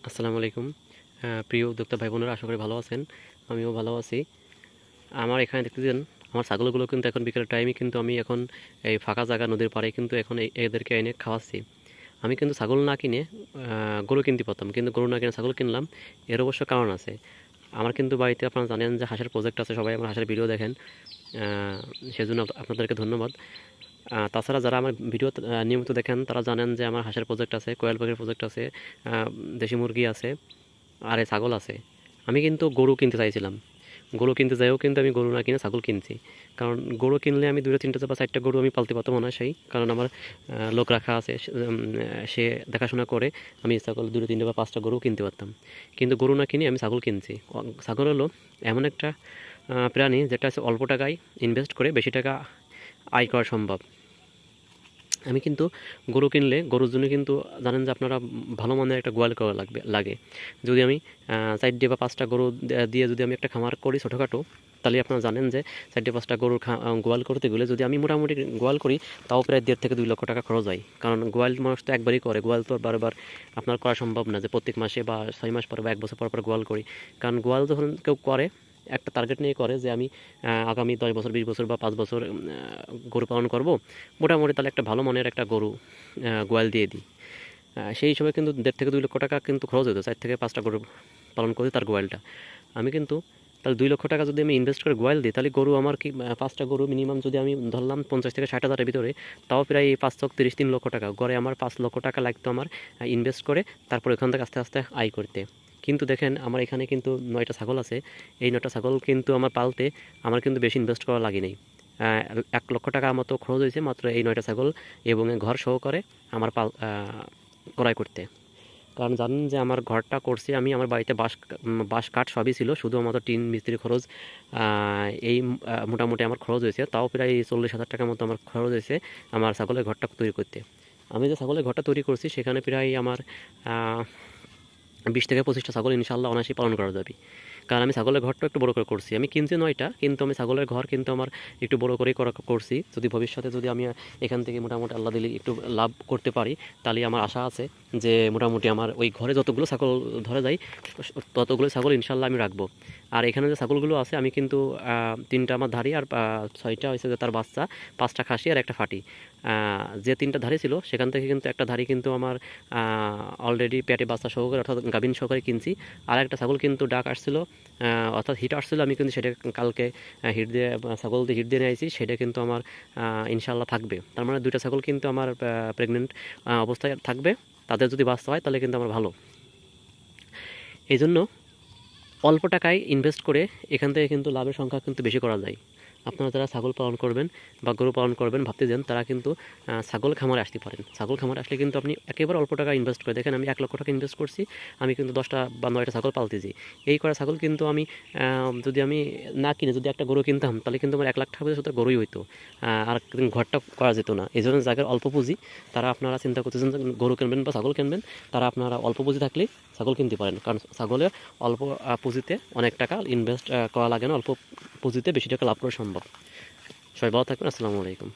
আসসালামু আলাইকুম। প্রিয় উদ্যোক্তা ভাই বোনেরা, আশা করি ভালো আছেন। আমিও ভালো আছি। আমার এখানে দেখতেছেন আমার ছাগলগুলো কিন্তু এখন বিকেলের টাইমে কিন্তু আমি এখন এই ফাঁকা জায়গা নদীর পাড়ে কিন্তু এখন এদেরকে এনে খাওয়াচ্ছি। আমি কিন্তু ছাগল না কিনে গরু কিনতে পারতাম, কিন্তু গরু না কিনে ছাগল কিনলাম। এর অবশ্য কারণ আছে। আমার কিন্তু বাড়িতে আপনারা জানেন যে হাঁসের প্রজেক্ট আছে, সবাই আমার হাঁসের ভিডিও দেখেন। সেজন্য আপনাদেরকে ধন্যবাদ। তাছাড়া যারা আমার ভিডিও নিয়মিত দেখেন তারা জানেন যে আমার হাঁসের প্রজেক্ট আছে, কোয়েল পাখির প্রজেক্ট আছে, দেশি মুরগি আছে, আর এই ছাগল আছে। আমি কিন্তু গরু কিনতে চাইছিলাম। গরু কিনতে যাইও কিন্তু আমি গরু না কিনে ছাগল কিনছি। কারণ গরু কিনলে আমি 2টা 3টা বা 4টা গরু আমি পালতে পারতাম না সেই কারণ আমার লোক রাখা আছে, সে দেখাশোনা করে আমি ছাগল 2টা 3টা বা 5টা গরু কিনতে পারতাম। কিন্তু গরু না কিনে আমি ছাগল কিনছি। ছাগল হলো এমন একটা প্রাণী যেটা আছে অল্প টাকায় ইনভেস্ট করে বেশি টাকা আয় করা সম্ভব। আমি কিন্তু গরু কিনলে গরুর জন্য কিন্তু জানেন যে আপনারা ভালো মানের একটা গোয়াল করা লাগে। যদি আমি 4টে বা 5টা গরু দিয়ে যদি আমি একটা খামার করি ছোটোখাটো, তাহলে আপনারা জানেন যে 4টে 5টা গরুর গোয়াল করতে গেলে যদি আমি মোটামুটি গোয়াল করি, তাও প্রায় 1.5 থেকে 2 লক্ষ টাকা খরচ হয়। কারণ গোয়াল মানুষ তো একবারই করে, গোয়াল তো বারবার আপনার করা সম্ভব না যে প্রত্যেক মাসে বা 6 মাস পর বা 1 বছর পর পর গোয়াল করি। কারণ গোয়াল যখন কেউ করে একটা টার্গেট নিয়ে করে যে আমি আগামী 10 বছর 20 বছর বা 5 বছর গরু পালন করব, মোটামুটি তাহলে একটা ভালো মানের একটা গরু গোয়াল দিয়ে দিই। সেই হিসাবে কিন্তু 1.5 থেকে 2 লক্ষ টাকা কিন্তু খরচ হতো 4 থেকে 5টা গরু পালন করে তার গোয়ালটা। আমি কিন্তু তাহলে 2 লক্ষ টাকা যদি আমি ইনভেস্ট করে গোয়াল দিই, তাহলে গরু আমার কি 5টা গরু মিনিমাম যদি আমি ধরলাম 50 থেকে 60 হাজারের ভিতরে, তাও প্রায় 5 চক 30 3 লক্ষ টাকা গড়ে আমার 5 লক্ষ টাকা লাগতো আমার ইনভেস্ট করে তারপর ওখান থেকে আস্তে আস্তে আয় করতে। কিন্তু দেখেন আমার এখানে কিন্তু 9টা ছাগল আছে। এই 9টা ছাগল কিন্তু আমার পালতে আমার কিন্তু বেশি ইনভেস্ট করা লাগে নাই। 1 লক্ষ টাকার মতো খরচ হয়েছে মাত্র এই 9টা ছাগল এবং ঘর সহকারে আমার ক্রয় করতে। কারণ জানেন যে আমার ঘরটা করছি আমি, আমার বাড়িতে বাঁশ কাঠ সবই ছিল, শুধু আমাদের টিন মিস্ত্রি খরচ এই মোটামুটি আমার খরচ হয়েছে, তাও প্রায় 40,000 টাকার মতো আমার খরচ হয়েছে আমার ছাগলের ঘরটা তৈরি করতে। আমি যে ছাগলের ঘরটা তৈরি করছি সেখানে প্রায় আমার 20 থেকে 25টা ছাগল ইনশাল্লাহ অনায়াসেই পালন করা যাবে। কারণ আমি ছাগলের ঘরটা একটু বড় করে করছি। আমি কিনছি 9টা, কিন্তু আমি ছাগলের ঘর কিন্তু আমার একটু বড় করেই করছি। যদি ভবিষ্যতে যদি আমি এখান থেকে মোটামুটি আল্লাহ দিলে একটু লাভ করতে পারি, তাহলে আমার আশা আছে যে মোটামুটি আমার ওই ঘরে যতগুলো ছাগল ধরে যায় ততগুলো ছাগল ইনশাল্লাহ আমি রাখবো। আর এখানে যে ছাগলগুলো আছে আমি কিন্তু 3টা আমার ধাড়ি আর 6টা হয়েছে যে তার বাচ্চা, 5টা খাসি আর একটা ফাটি। যে 3টা ধাড়ি ছিল সেখান থেকে কিন্তু একটা ধাড়ি কিন্তু আমার অলরেডি পেটে বাচ্চা সহকারে অর্থাৎ গাভিন সহকারে কিনছি। আর একটা ছাগল কিন্তু ডাক আসছিল, অর্থাৎ হিট আসছিল, আমি কিন্তু সেটা কালকে হিট দিয়ে ছাগল দিয়ে হিট দিয়ে নিয়ে আসছি, সেটা কিন্তু আমার ইনশাল্লাহ থাকবে। তার মানে 2টা ছাগল কিন্তু আমার প্রেগনেন্ট অবস্থায় থাকবে। তাদের যদি বাচ্চা হয় তাহলে কিন্তু আমার ভালো। এই জন্য অল্প টাকায় ইনভেস্ট করে এখান থেকে কিন্তু লাভের সংখ্যা কিন্তু বেশি করা যায়। আপনারা যারা ছাগল পালন করবেন বা গরু পালন করবেন ভাবতে যান, তারা কিন্তু ছাগল খামারে আসতে পারেন। ছাগল খামারে আসলে কিন্তু আপনি একেবারে অল্প টাকা ইনভেস্ট করে দেখেন, আমি 1 লক্ষ টাকা ইনভেস্ট করছি, আমি কিন্তু 10টা বা 9টা ছাগল পালতেছি। এই করা ছাগল কিন্তু আমি যদি আমি না কিনে যদি একটা গরু কিনতাম, তাহলে কিন্তু আমার 1 লাখ টাকা শুধু গরুই হইতো, আর ঘরটা করা যেত না। এই জন্য জায়গার অল্প পুঁজি, তারা আপনারা চিন্তা করতেছেন যে গরু কিনবেন বা ছাগল কিনবেন, তারা আপনারা অল্প পুঁজি থাকলেই ছাগল কিনতে পারেন। কারণ ছাগলে অল্প পুঁজিতে অনেক টাকা ইনভেস্ট করা লাগে না, অল্প পুঁজিতে বেশি টাকা লাভ করা সম্ভব। সবাই ভালো থাকবেন। আসসালামু আলাইকুম।